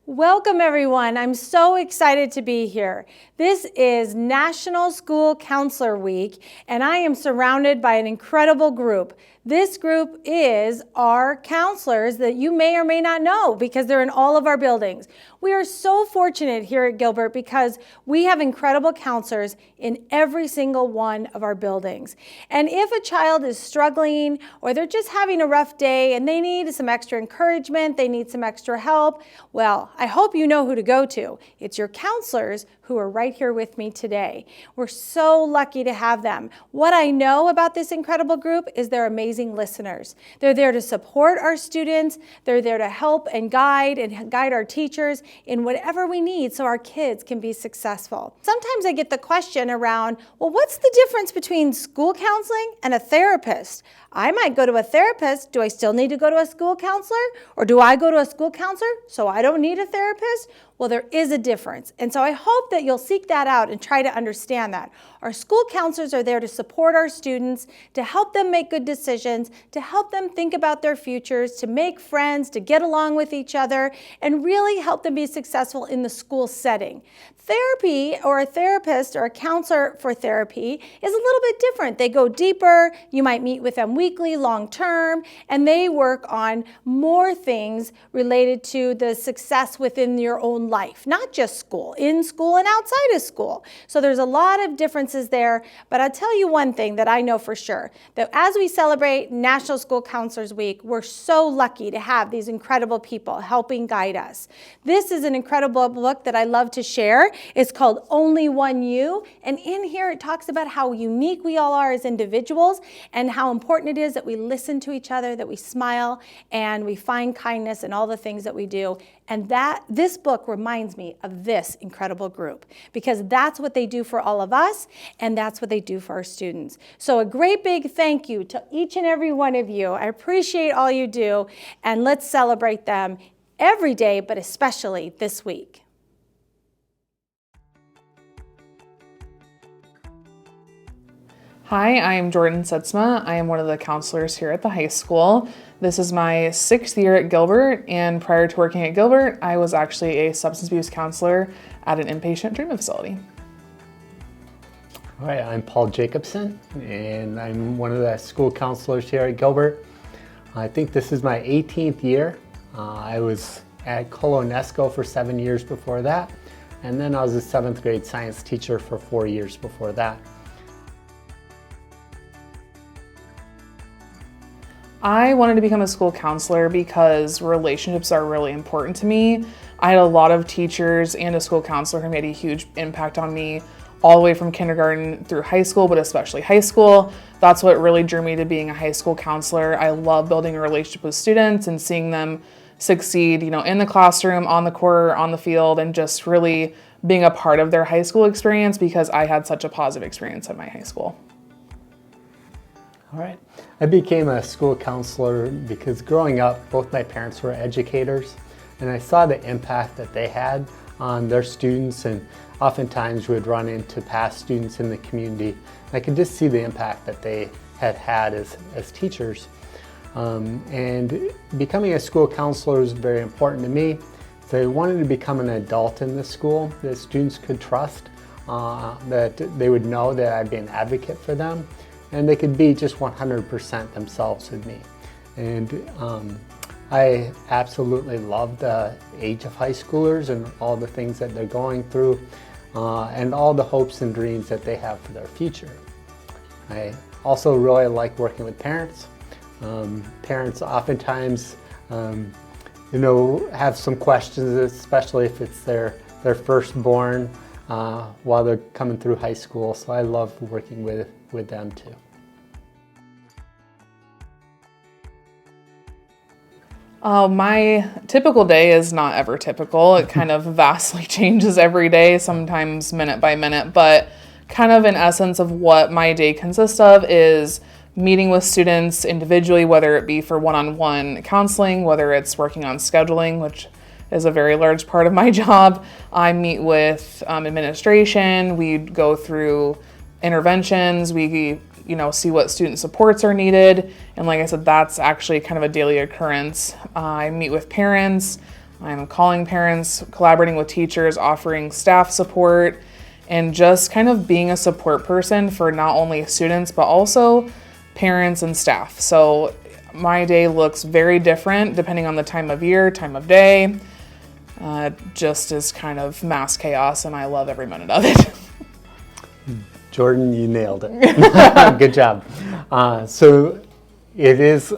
Welcome everyone. I'm so excited to be here. This is National School Counselor Week and I am surrounded by an incredible group. This group is our counselors that you may or may not know because they're in all of our buildings. We are so fortunate here at Gilbert because we have incredible counselors in every single one of our buildings. And if a child is struggling or they're just having a rough day and they need some extra encouragement, they need some extra help, well, I hope you know who to go to. It's your counselors who are right here with me today. We're so lucky to have them. What I know about this incredible group is they're amazing listeners. They're there to support our students. They're there to help and guide our teachers in whatever we need so our kids can be successful. Sometimes I get the question around, well, what's the difference between school counseling and a therapist? I might go to a therapist. Do I still need to go to a school counselor? Or do I go to a school counselor so I don't need a therapist? Well, there is a difference. And so I hope that you'll seek that out and try to understand that. Our school counselors are there to support our students, to help them make good decisions, to help them think about their futures, to make friends, to get along with each other, and really help them be successful in the school setting. Therapy, or a therapist or a counselor for therapy, is a little bit different. They go deeper. You might meet with them weekly, long term, and they work on more things related to the success within your own life, not just school, in school and outside of school. So there's a lot of differences there, but I'll tell you one thing that I know for sure, that as we celebrate National School Counselors Week, we're so lucky to have these incredible people helping guide us. This is an incredible book that I love to share. It's called Only One You, and in here it talks about how unique we all are as individuals and how important it is that we listen to each other, that we smile, and we find kindness in all the things that we do. And this book reminds me of this incredible group because that's what they do for all of us and that's what they do for our students. So a great big thank you to each and every one of you. I appreciate all you do, and let's celebrate them every day, but especially this week. Hi, I'm Jordan Sytsma. I am one of the counselors here at the high school. This is my 6th year at Gilbert, and prior to working at Gilbert, I was actually a substance abuse counselor at an inpatient treatment facility. Hi, I'm Paul Jacobson, and I'm one of the school counselors here at Gilbert. I think this is my 18th year. I was at Colonesco for 7 years before that, and then I was a 7th grade science teacher for 4 years before that. I wanted to become a school counselor because relationships are really important to me. I had a lot of teachers and a school counselor who made a huge impact on me all the way from kindergarten through high school, but especially high school. That's what really drew me to being a high school counselor. I love building a relationship with students and seeing them succeed, in the classroom, on the court, on the field, and just really being a part of their high school experience because I had such a positive experience at my high school. All right. I became a school counselor because growing up, both my parents were educators, and I saw the impact that they had on their students, and oftentimes we would run into past students in the community. I could just see the impact that they had as teachers. And becoming a school counselor was very important to me. So I wanted to become an adult in the school that students could trust, that they would know that I'd be an advocate for them, and they could be just 100% themselves with me. And I absolutely love the age of high schoolers and all the things that they're going through and all the hopes and dreams that they have for their future. I also really like working with parents. Parents oftentimes have some questions, especially if it's their firstborn while they're coming through high school. So I love working with them too. My typical day is not ever typical. It kind of vastly changes every day, sometimes minute by minute, but kind of in essence of what my day consists of is meeting with students individually, whether it be for one-on-one counseling, whether it's working on scheduling, which is a very large part of my job. I meet with administration, we go through interventions, we see what student supports are needed. And like I said, that's actually kind of a daily occurrence. I meet with parents, I'm calling parents, collaborating with teachers, offering staff support, and just kind of being a support person for not only students, but also parents and staff. So my day looks very different depending on the time of year, time of day. Just is kind of mass chaos, and I love every minute of it. Jordan, you nailed it. Good job. So it is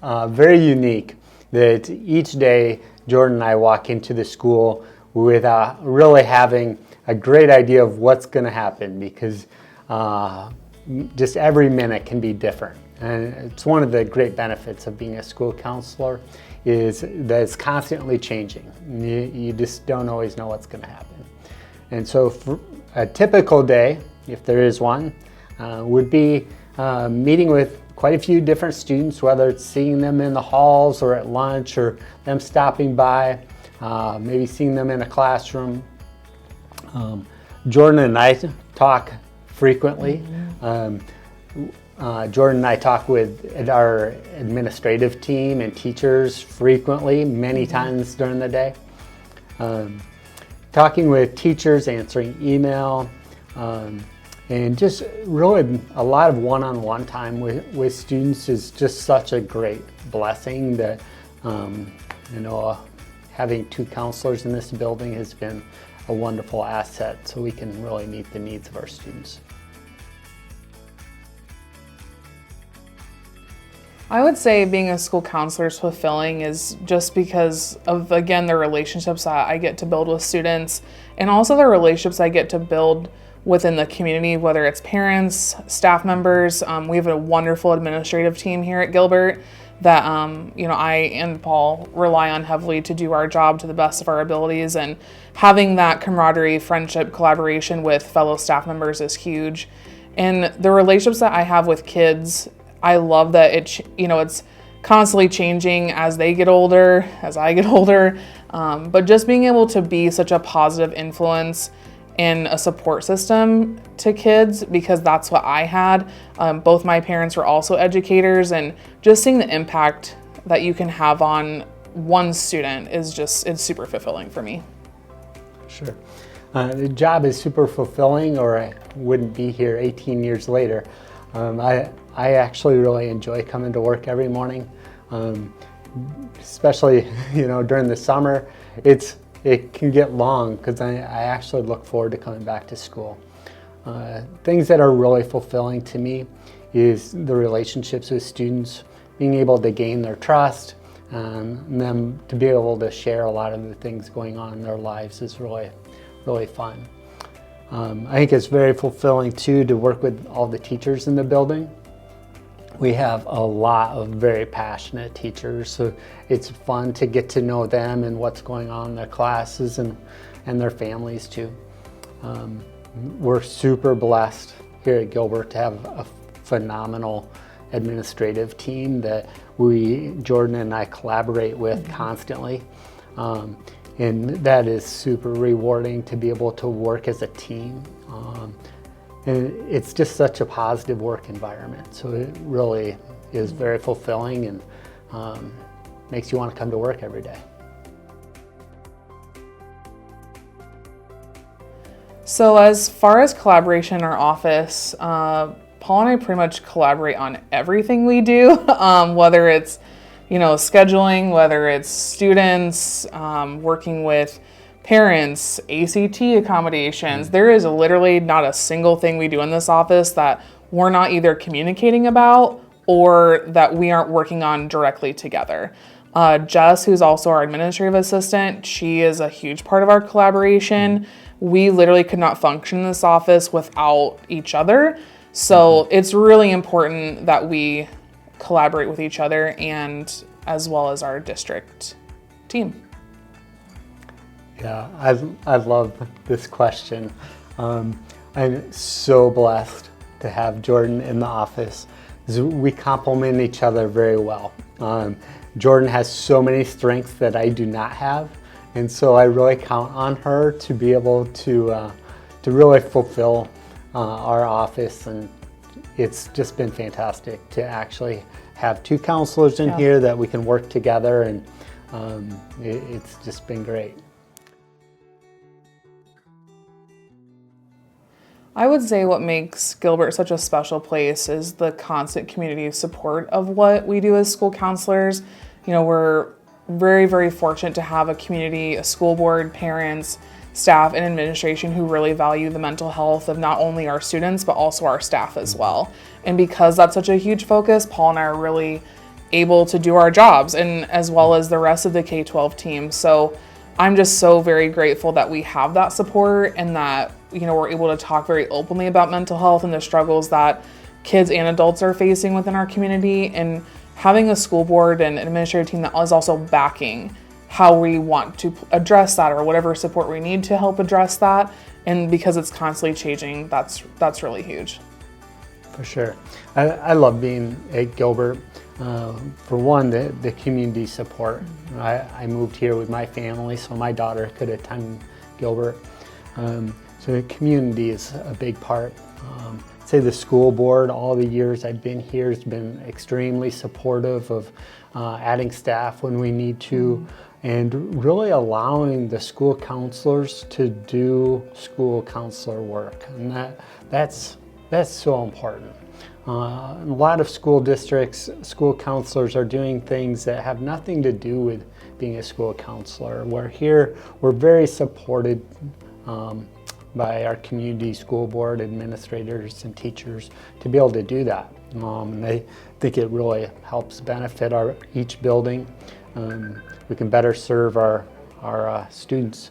very unique that each day Jordan and I walk into the school with really having a great idea of what's going to happen, because just every minute can be different. And it's one of the great benefits of being a school counselor is that it's constantly changing. You just don't always know what's going to happen. And so for a typical day, if there is one, would be meeting with quite a few different students, whether it's seeing them in the halls or at lunch, or them stopping by, maybe seeing them in a classroom. Jordan and I talk frequently. Jordan and I talk with our administrative team and teachers frequently, many times during the day. Talking with teachers, answering email, and just really a lot of one-on-one time with students is just such a great blessing that, having two counselors in this building has been a wonderful asset, so we can really meet the needs of our students. I would say being a school counselor is fulfilling is just because of, again, the relationships that I get to build with students, and also the relationships I get to build within the community, whether it's parents, staff members. We have a wonderful administrative team here at Gilbert that I and Paul rely on heavily to do our job to the best of our abilities, and having that camaraderie, friendship, collaboration with fellow staff members is huge. And the relationships that I have with kids, I love that it's constantly changing as they get older, as I get older, but just being able to be such a positive influence and a support system to kids, because that's what I had. Both my parents were also educators, and just seeing the impact that you can have on one student it's super fulfilling for me. Sure. The job is super fulfilling, or I wouldn't be here 18 years later. I actually really enjoy coming to work every morning, especially during the summer. It can get long because I actually look forward to coming back to school. Things that are really fulfilling to me is the relationships with students, being able to gain their trust, and them to be able to share a lot of the things going on in their lives is really, really fun. I think it's very fulfilling too to work with all the teachers in the building. We have a lot of very passionate teachers, so it's fun to get to know them and what's going on in their classes and their families too. We're super blessed here at Gilbert to have a phenomenal administrative team that Jordan and I collaborate with constantly. And that is super rewarding to be able to work as a team. And it's just such a positive work environment. So it really is very fulfilling and makes you want to come to work every day. So as far as collaboration in our office, Paul and I pretty much collaborate on everything we do, whether it's scheduling, whether it's students, working with parents, ACT accommodations. There is literally not a single thing we do in this office that we're not either communicating about or that we aren't working on directly together. Jess, who's also our administrative assistant, she is a huge part of our collaboration. We literally could not function in this office without each other. So it's really important that we collaborate with each other, and as well as our district team. Yeah, I love this question. I'm so blessed to have Jordan in the office. We complement each other very well. Jordan has so many strengths that I do not have, and so I really count on her to be able to really fulfill our office, and it's just been fantastic to actually have two counselors in here that we can work together and It's just been great. I would say what makes Gilbert such a special place is the constant community support of what we do as school counselors. You know, we're very, very fortunate to have a community, a school board, parents, staff, and administration who really value the mental health of not only our students, but also our staff as well. And because that's such a huge focus, Paul and I are really able to do our jobs, and as well as the rest of the K-12 team. So I'm just so very grateful that we have that support and that, you know, we're able to talk very openly about mental health and the struggles that kids and adults are facing within our community, and having a school board and administrative team that is also backing how we want to address that or whatever support we need to help address that. And because it's constantly changing, that's really huge. For sure. I love being at Gilbert. For one, the community support. I moved here with my family so my daughter could attend Gilbert. So the community is a big part. I'd say the school board, all the years I've been here, has been extremely supportive of adding staff when we need to, and really allowing the school counselors to do school counselor work. And that's so important. In a lot of school districts, school counselors are doing things that have nothing to do with being a school counselor. Where here, we're very supported by our community school board administrators and teachers to be able to do that. And I think it really helps benefit each building. We can better serve our students.